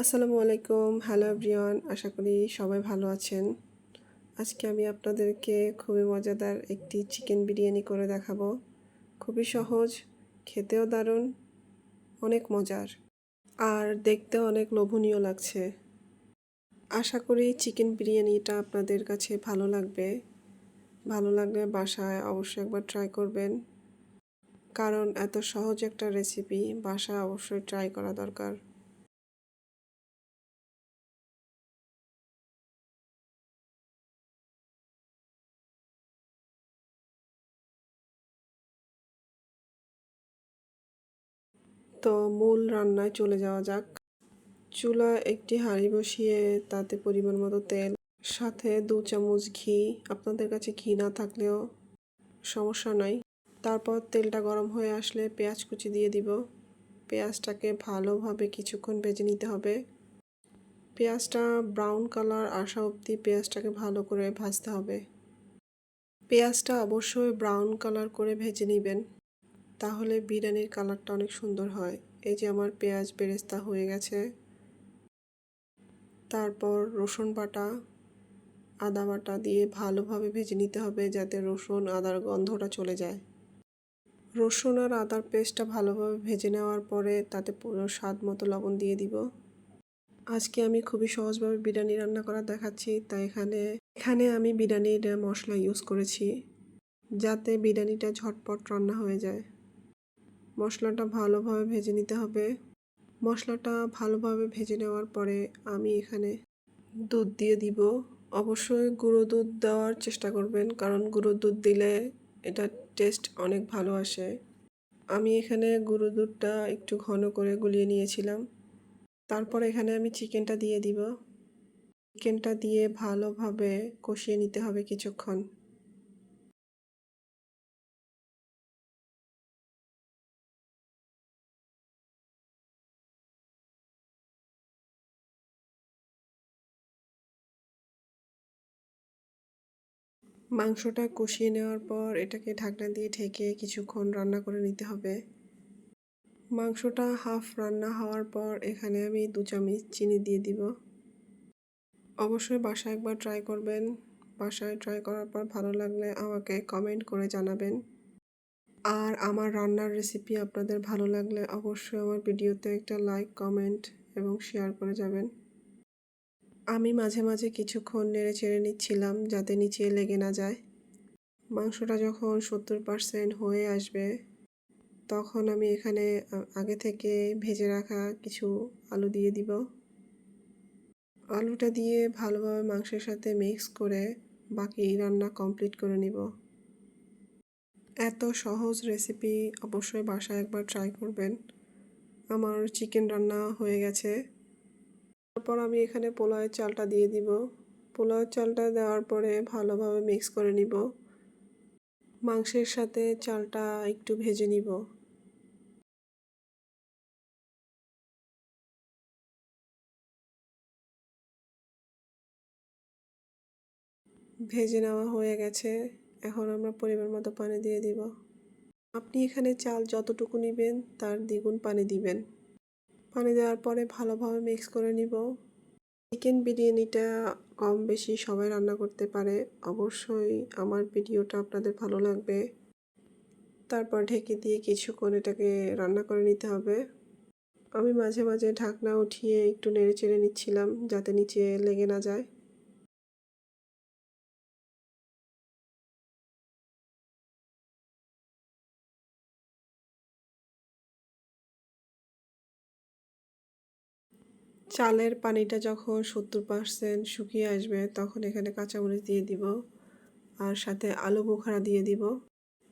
আসসালামু আলাইকুম। Hello everyone, আশা করি সবাই ভালো আছেন। আজকে আমি আপনাদেরকে খুবই মজাদার একটি চিকেন বিরিয়ানি করে দেখাবো। খুবই সহজ, খেতেও দারুণ, অনেক মজার আর দেখতেও অনেক লোভনীয় লাগছে। আশা করি চিকেন বিরিয়ানিটা আপনাদের কাছে ভালো লাগবে। ভালো লাগলে বাসায় অবশ্যই একবার ট্রাই করবেন, কারণ এত সহজ একটা রেসিপি বাসায় অবশ্যই ট্রাই করা দরকার। তো মূল রান্নায় চলে যাওয়া যাক। চুলায় একটি হাঁড়ি বসিয়ে তাতে পরিমাণ মতো তেল, সাথে 2 চামচ ঘি। আপনাদের কাছে ঘি না থাকলেও সমস্যা নাই। তারপর তেলটা গরম হয়ে আসলে পেঁয়াজ কুচি দিয়ে দিব। পেঁয়াজটাকে ভালোভাবে কিছুক্ষণ ভেজে নিতে হবে। পেঁয়াজটা ব্রাউন কালার আসা অবধি পেঁয়াজটাকে ভালো করে ভাজতে হবে। পেঁয়াজটা অবশ্যই ব্রাউন কালার করে ভেজে নেবেন, তাহলে বিরিয়ানির কালারটা অনেক সুন্দর হয়। এই যে আমার পেঁয়াজ বেরেস্তা হয়ে গেছে। তারপর রসুন বাটা, আদা বাটা দিয়ে ভালোভাবে ভেজে নিতে হবে, যাতে রসুন আদার গন্ধটা চলে যায়। রসুন আর আদার পেস্টটা ভালোভাবে ভেজে নেওয়ার পরে তাতে পুরো স্বাদ মতো লবণ দিয়ে দিব। আজকে আমি খুবই সহজভাবে বিরিয়ানি রান্না করা দেখাচ্ছি, তাই এখানে আমি বিরিয়ানির মশলা ইউজ করেছি, যাতে বিরিয়ানিটা ঝটপট রান্না হয়ে যায়। মশলাটা ভালোভাবে ভেজে নিতে হবে। মশলাটা ভালোভাবে ভেজে নেওয়ার পরে আমি এখানে দুধ দিয়ে দিব। অবশ্যই গুঁড়ো দুধ দেওয়ার চেষ্টা করবেন, কারণ গুঁড়ো দুধ দিলে এটা টেস্ট অনেক ভালো আসে। আমি এখানে গুঁড়ো দুধটা একটু ঘন করে গুলিয়ে নিয়েছিলাম। তারপর এখানে আমি চিকেনটা দিয়ে দিব। চিকেনটা দিয়ে ভালোভাবে কষিয়ে নিতে হবে কিছুক্ষণ। মাংসটা কষিয়ে নেওয়ার পর এটাকে ঢাকনা দিয়ে ঢেকে কিছুক্ষণ রান্না করে নিতে হবে। মাংসটা হাফ রান্না হওয়ার পর এখানে আমি 2 চামচ চিনি দিয়ে দিব। অবশ্যই বাসায় একবার ট্রাই করবেন। বাসায় ট্রাই করার পর ভালো লাগলে আমাকে কমেন্ট করে জানাবেন। আর আমার রান্নার রেসিপি আপনাদের ভালো লাগলে অবশ্যই আমার ভিডিওতে একটা লাইক, কমেন্ট এবং শেয়ার করে যাবেন। আমি মাঝে মাঝে কিছুক্ষণ নেড়ে চেড়ে নিচ্ছিলাম, যাতে নিচে লেগে না যায়। মাংসটা যখন 70% হয়ে আসবে, তখন আমি এখানে আগে থেকে ভেজে রাখা কিছু আলু দিয়ে দিব। আলুটা দিয়ে ভালোভাবে মাংসের সাথে মিক্স করে বাকি রান্না কমপ্লিট করে নিব। এত সহজ রেসিপি অবশ্যই বাসায় একবার ট্রাই করবেন। আমার চিকেন রান্না হয়ে গেছে। তারপর আমি এখানে পোলাওয়ের চালটা দিয়ে দিব। পোলাওয়ের চালটা দেওয়ার পরে ভালোভাবে মিক্স করে নিব। মাংসের সাথে চালটা একটু ভেজে নিব। ভেজে নেওয়া হয়ে গেছে। এখন আমরা পরিমাণ মতো পানি দিয়ে দিব। আপনি এখানে চাল যতটুকু নেবেন তার দ্বিগুণ পানি দিবেন। পানি দেওয়ার পরে ভালোভাবে মিক্স করে নিব। চিকেন বিরিয়ানিটা কম বেশি সবাই রান্না করতে পারে। অবশ্যই আমার ভিডিওটা আপনাদের ভালো লাগবে। তারপর ঢেকে দিয়ে কিছুক্ষণ এটাকে রান্না করে নিতে হবে। আমি মাঝে মাঝে ঢাকনা উঠিয়ে একটু নেড়ে চেড়ে নিচ্ছিলাম, যাতে নিচে লেগে না যায়। চালের পানিটা যখন 70% শুকিয়ে আসবে, তখন এখানে কাঁচামরিচ দিয়ে দিব আর সাথে আলু বোখারা দিয়ে দিব।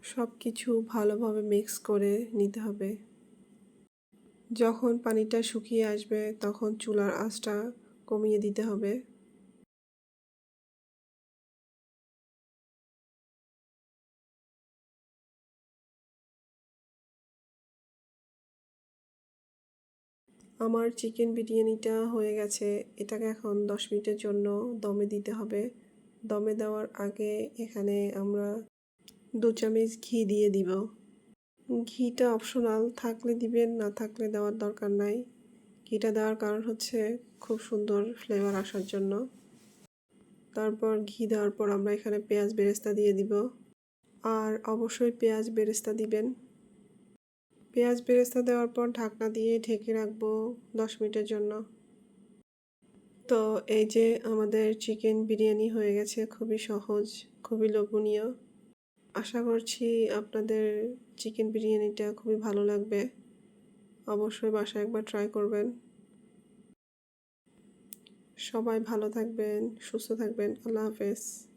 সব কিছু ভালোভাবে মিক্স করে নিতে হবে। যখন পানিটা শুকিয়ে আসবে, তখন চুলার আঁচটা কমিয়ে দিতে হবে। আমার চিকেন বিরিয়ানিটা হয়ে গেছে। এটাকে এখন 10 মিনিটের জন্য দমে দিতে হবে। দমে দেওয়ার আগে এখানে আমরা 2 চামচ ঘি দিয়ে দিব। ঘিটা অপশনাল, থাকলে দিবেন, না থাকলে দেওয়ার দরকার নাই। ঘিটা দেওয়ার কারণ হচ্ছে খুব সুন্দর ফ্লেভার আসার জন্য। তারপর ঘি দেওয়ার পর আমরা এখানে পেঁয়াজ বেরেস্তা দিয়ে দিব। আর অবশ্যই পেঁয়াজ বেরেস্তা দিবেন। পেঁয়াজ বেরেস্তা দেওয়ার পর ঢাকনা দিয়ে ঢেকে রাখবো 10 মিনিটের জন্য। তো এই যে আমাদের চিকেন বিরিয়ানি হয়ে গেছে, খুবই সহজ, খুবই লোভনীয়। আশা করছি আপনাদের চিকেন বিরিয়ানিটা খুবই ভালো লাগবে। অবশ্যই বাসায় একবার ট্রাই করবেন। সবাই ভালো থাকবেন, সুস্থ থাকবেন। আল্লাহ হাফেজ।